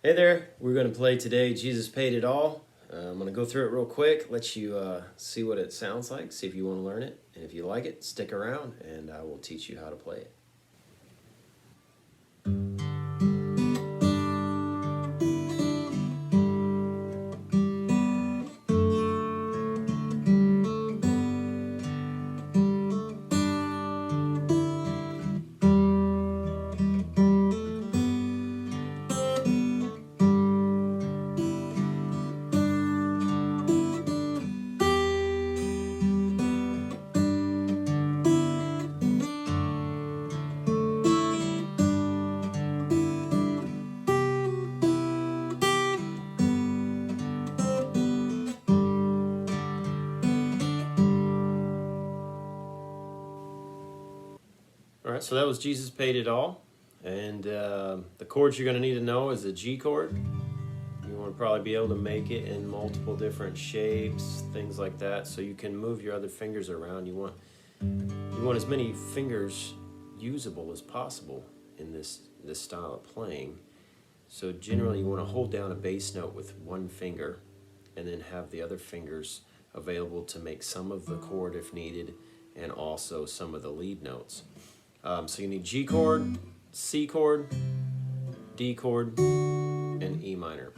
Hey there, we're going to play today Jesus Paid It All. I'm going to go through it real quick, let you see what it sounds like, see if you want to learn it. And if you like it, stick around and I will teach you how to play it. All right, so that was Jesus Paid It All. And the chords you're going to need to know is the G chord. You want to probably be able to make it in multiple different shapes, things like that, so you can move your other fingers around. You want as many fingers usable as possible in this style of playing. So generally you want to hold down a bass note with one finger and then have the other fingers available to make some of the chord if needed and also some of the lead notes. So you need G chord, C chord, D chord, and E minor.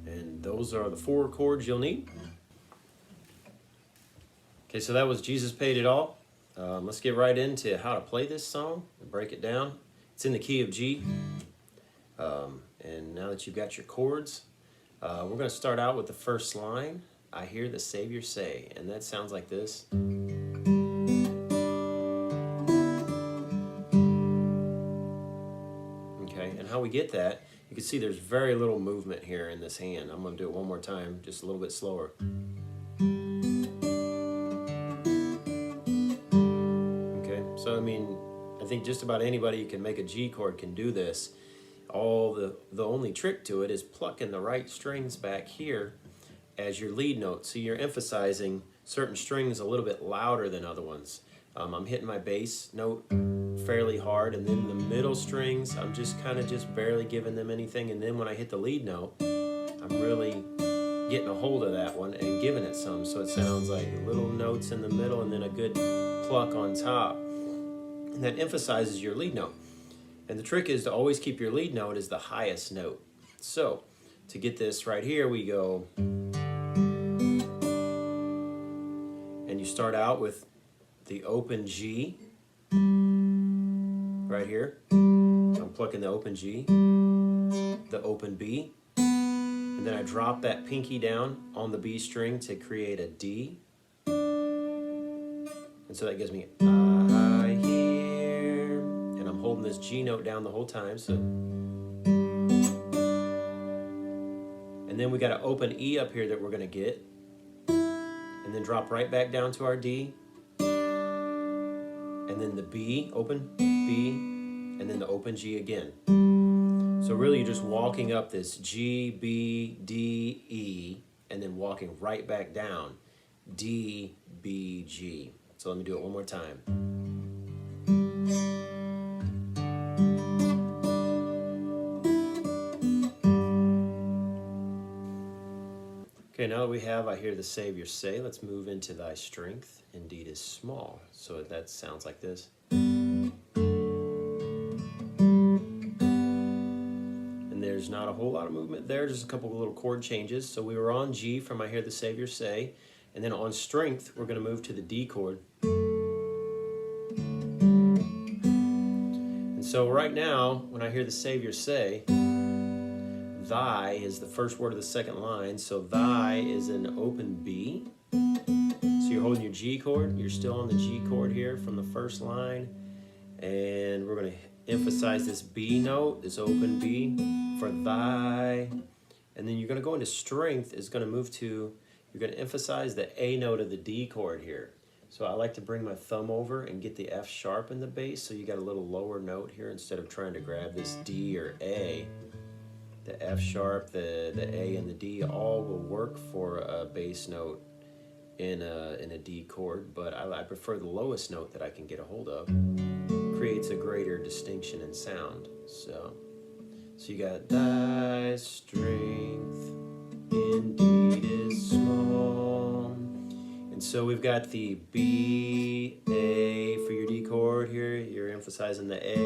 And those are the 4 chords you'll need. Okay, so that was Jesus Paid It All. Let's get right into how to play this song and break it down. It's in the key of G. And now that you've got your chords, we're going to start out with the first line, I hear the Savior say, and that sounds like this. Okay, and how we get that, you can see there's very little movement here in this hand. I'm going to do it one more time, just a little bit slower. Okay, so I think just about anybody who can make a G chord can do this. The only trick to it is plucking the right strings back here as your lead note. So you're emphasizing certain strings a little bit louder than other ones. I'm hitting my bass note fairly hard, and then the middle strings, I'm just barely giving them anything, and then when I hit the lead note, I'm really getting a hold of that one and giving it some, so it sounds like little notes in the middle and then a good pluck on top. And that emphasizes your lead note. And the trick is to always keep your lead note as the highest note. So, to get this right here, we go, and you start out with the open G, right here. I'm plucking the open G, the open B, and then I drop that pinky down on the B string to create a D. And so that gives me I hear, and I'm holding this G note down the whole time. So, and then we got an open E up here that we're going to get, and then drop right back down to our D, and then the B, open B, and then the open G again. So really you're just walking up this G, B, D, E, and then walking right back down, D, B, G. So let me do it one more time. Okay, now that we have I hear the Savior say, let's move into thy strength indeed is small. So that sounds like this. And there's not a whole lot of movement there, just a couple of little chord changes. So we were on G from I hear the Savior say, and then on strength, we're going to move to the D chord. And so right now, when I hear the Savior say, thy is the first word of the second line, so thy is an open B. So you're holding your G chord, you're still on the G chord here from the first line, and we're going to emphasize this B note, this open B for thy, and then you're going to go into strength, is going to move to, you're going to emphasize the A note of the D chord here. So I like to bring my thumb over and get the F sharp in the bass, so you got a little lower note here instead of trying to grab this D or A. The F sharp, the A, and the D all will work for a bass note in a D chord, but I prefer the lowest note that I can get a hold of. Creates a greater distinction in sound. So So you got thy strength indeed is small. And so we've got the B, A for your D chord here. You're emphasizing the A.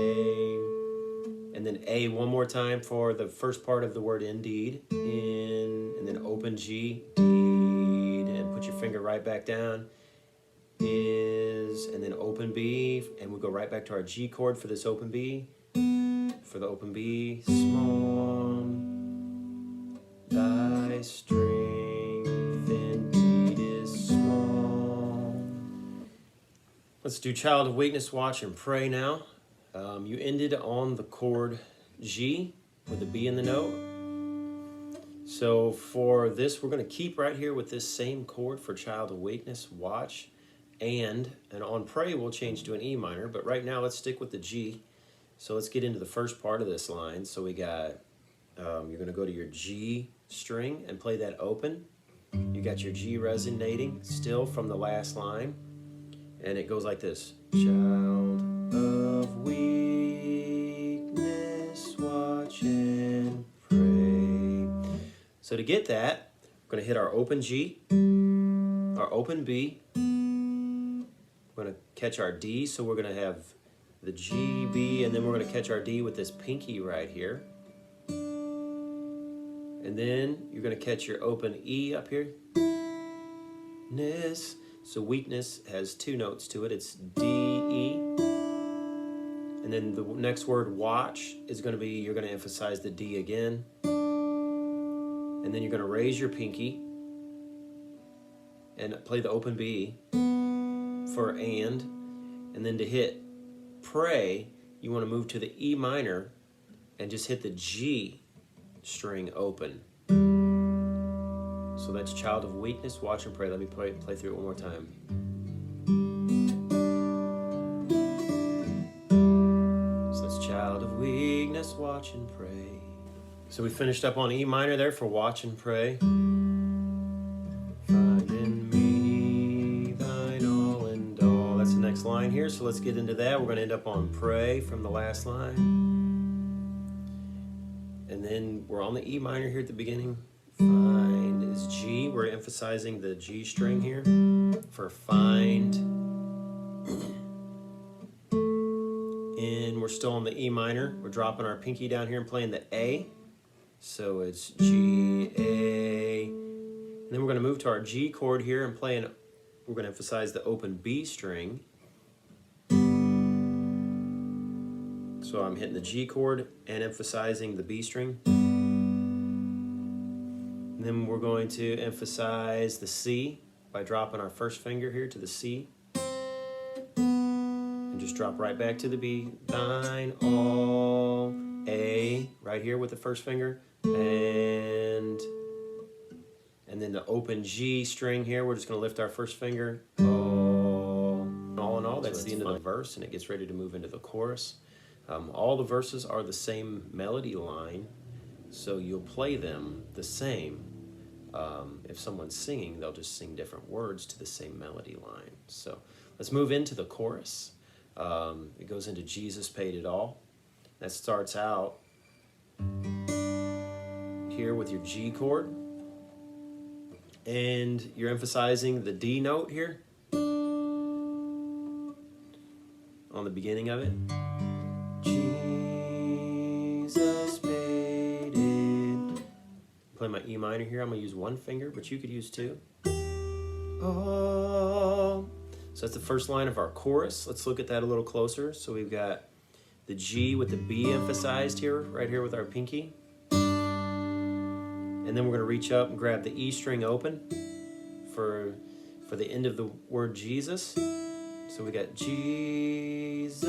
And then A one more time for the first part of the word indeed. In, and then open G, deed, and put your finger right back down. Is, and then open B, and we go right back to our G chord for this open B. For the open B, small, thy strength indeed is small. Let's do Child of Weakness, Watch and Pray now. You ended on the chord G with the B in the note. So for this, we're going to keep right here with this same chord for Child of Weakness, Watch, and on Pray we'll change to an E minor, but right now let's stick with the G. So let's get into the first part of this line. So we got, you're going to go to your G string and play that open. You got your G resonating still from the last line. And it goes like this. Child of weakness, watch and pray. So to get that, we're going to hit our open G, our open B. We're going to catch our D, so we're going to have the G, B, and then we're going to catch our D with this pinky right here. And then you're going to catch your open E up here. So weakness has two notes to it. It's D, E. And then the next word, watch, is going to be, you're going to emphasize the D again. And then you're going to raise your pinky and play the open B for and then to hit pray, you want to move to the E minor and just hit the G string open. So that's Child of Weakness, Watch and Pray. Let me play through it one more time. So that's Child of Weakness, Watch and Pray. So we finished up on E minor there for Watch and Pray. Find in me thine all and all. That's the next line here, so let's get into that. We're going to end up on Pray from the last line. And then we're on the E minor here at the beginning. Find is G. We're emphasizing the G string here for find. And we're still on the E minor. We're dropping our pinky down here and playing the A. So it's G, A. And then we're going to move to our G chord here and we're going to emphasize the open B string. So I'm hitting the G chord and emphasizing the B string. And then we're going to emphasize the C by dropping our first finger here to the C. And just drop right back to the B. Thine all, A, right here with the first finger. And then the open G string here, we're just going to lift our first finger. All in all, that's the end of the verse, and it gets ready to move into the chorus. All the verses are the same melody line, so you'll play them the same. If someone's singing, they'll just sing different words to the same melody line. So let's move into the chorus. It goes into Jesus Paid It All. That starts out here with your G chord. And you're emphasizing the D note here on the beginning of it. Jesus paid it. Play my E minor here. I'm going to use one finger, but you could use two. Oh. So that's the first line of our chorus. Let's look at that a little closer. So we've got the G with the B emphasized here, right here with our pinky. And then we're going to reach up and grab the E string open for the end of the word Jesus. So we got Jesus.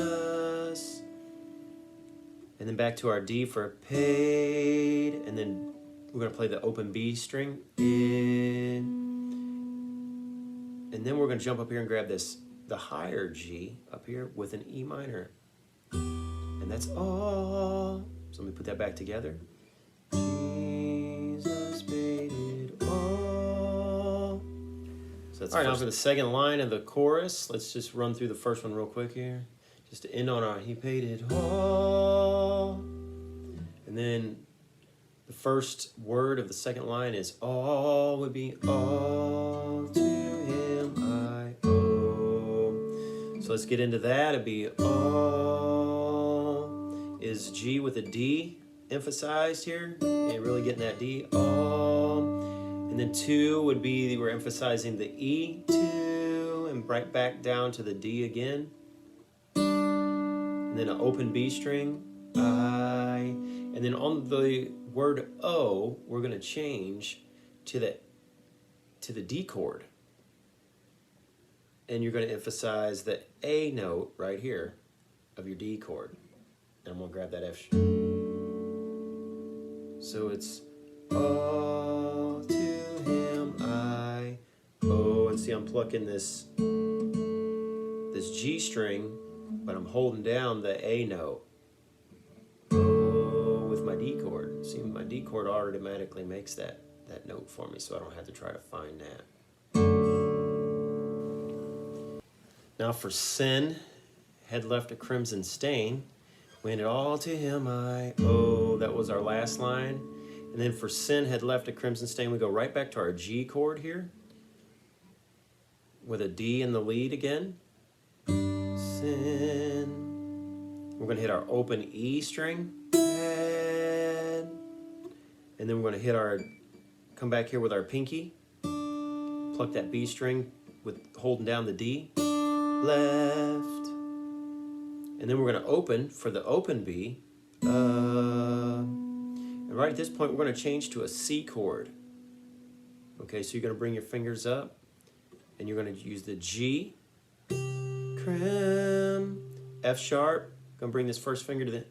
And then back to our D for paid. And then we're going to play the open B string. And then we're going to jump up here and grab the higher G up here with an E minor. And that's all. So let me put that back together. Jesus paid it all. So that's all right, now for the second line of the chorus, let's just run through the first one real quick here. Just to end on our He paid it all. And then the first word of the second line is all, would be all to him I owe. So let's get into that. It'd be all is G with a D emphasized here. And really getting that D. All. And then two would be we're emphasizing the E, two, and right back down to the D again. And then an open B string, I. And then on the word O, we're going to change to the D chord. And you're going to emphasize the A note right here of your D chord. And I'm going to grab that F. So it's all to him I owe. And see, I'm plucking this G string, but I'm holding down the A note with my D chord. See, my D chord automatically makes that note for me, so I don't have to try to find that. Now for sin, had left a crimson stain, when it all to him I owe. That was our last line. And then for sin had left a crimson stain, we go right back to our G chord here with a D in the lead again. Sin. We're going to hit our open E string. And then we're going to hit come back here with our pinky. Pluck that B string with holding down the D. Left. And then we're going to open for the open B. And right at this point, we're going to change to a C chord. Okay, so you're going to bring your fingers up, and you're going to use the G, crim, F sharp. Going to bring this first finger to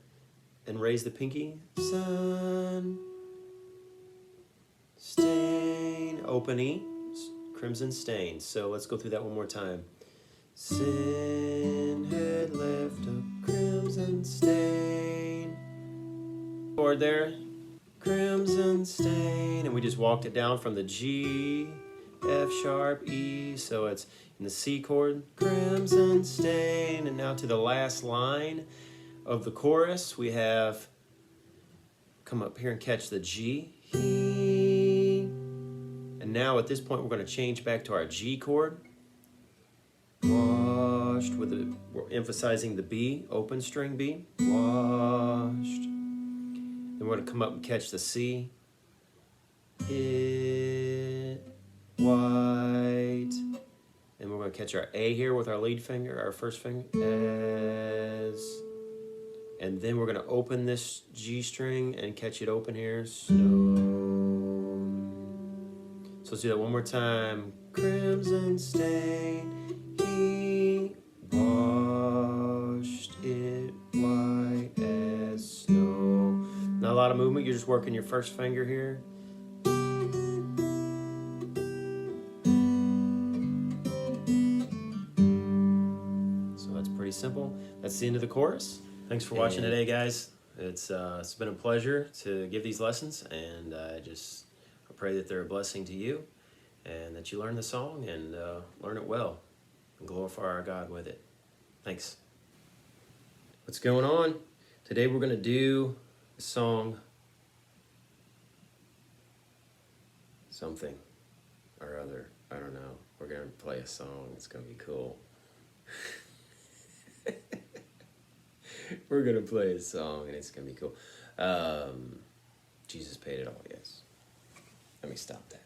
and raise the pinky. Sun, stain, open E, crimson stain. So let's go through that one more time. Sin had left a crimson stain. Chord there, crimson stain, and we just walked it down from the G, F sharp, E, so it's in the C chord, crimson stain, and now to the last line of the chorus, we have come up here and catch the G, he, and now at this point we're going to change back to our G chord, washed with we're emphasizing the B, open string B, washed. Then we're going to come up and catch the C. It, white. And we're going to catch our A here with our lead finger, our first finger. As. And then we're going to open this G string and catch it open here. Snow. So let's do that one more time. Crimson stain. He washed it white as snow. Not a lot of movement, you're just working your first finger here. So that's pretty simple. That's the end of the chorus. Thanks for watching today, guys. It's been a pleasure to give these lessons, and I pray that they're a blessing to you, and that you learn the song and learn it well and glorify our God with it. Thanks. What's going on? Today we're going to do a song, something or other. I don't know. We're going to play a song. It's going to be cool. We're going to play a song, and it's going to be cool. Jesus paid it all, yes. Let me stop that.